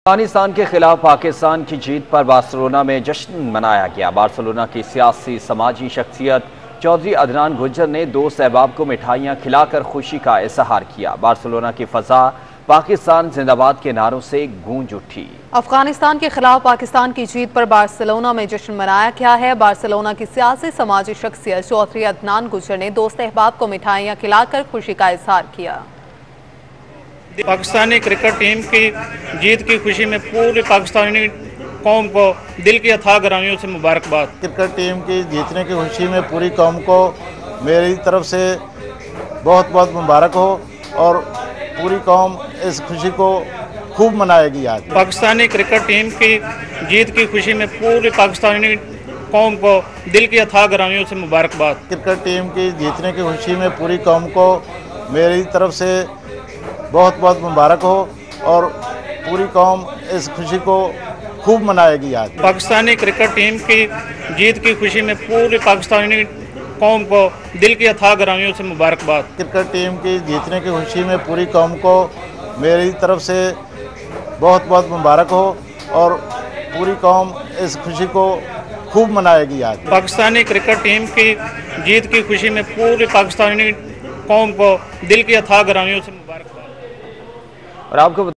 अफगानिस्तान के खिलाफ पाकिस्तान की जीत पर बार्सिलोना में जश्न मनाया गया। बार्सिलोना की सियासी समाजी शख्सियत चौधरी अदनान गुज्जर ने दोस्त अहबाब को मिठाइयाँ खिलाकर खुशी का इजहार किया। बार्सिलोना की फजा पाकिस्तान जिंदाबाद के नारों से गूंज उठी। अफगानिस्तान के खिलाफ पाकिस्तान की जीत पर बार्सिलोना में जश्न मनाया गया है। बार्सिलोना की सियासी समाजी शख्सियत चौधरी अदनान गुज्जर ने दोस्त अहबाब को मिठाइयाँ खिलाकर खुशी का इजहार किया। पाकिस्तानी क्रिकेट टीम की जीत की खुशी में पूरी पाकिस्तानी कौम को दिल की अथाह गहराइयों से मुबारकबाद। क्रिकेट टीम की जीतने की खुशी में पूरी कौम को मेरी तरफ से बहुत बहुत मुबारक हो और पूरी कौम इस खुशी को खूब मनाएगी। आज पाकिस्तानी क्रिकेट टीम की जीत की खुशी में पूरी पाकिस्तानी कौम को दिल की अथाह गहराइयों से मुबारकबाद। क्रिकेट टीम की जीतने की खुशी में पूरी कौम को मेरी तरफ से बहुत बहुत मुबारक हो और पूरी कौम इस खुशी को खूब मनाएगी। आज पाकिस्तानी क्रिकेट टीम की जीत की खुशी में पूरी पाकिस्तानी कौम को दिल की अथाह गहराइयों से मुबारकबाद। क्रिकेट टीम की जीतने की खुशी में पूरी कौम को मेरी तरफ से बहुत बहुत मुबारक हो और पूरी कौम इस खुशी को खूब मनाएगी। आज पाकिस्तानी क्रिकेट टीम की जीत की खुशी में पूरी पाकिस्तानी कौम को दिल की अथाह गहराइयों से मुबारकबाद। और आपको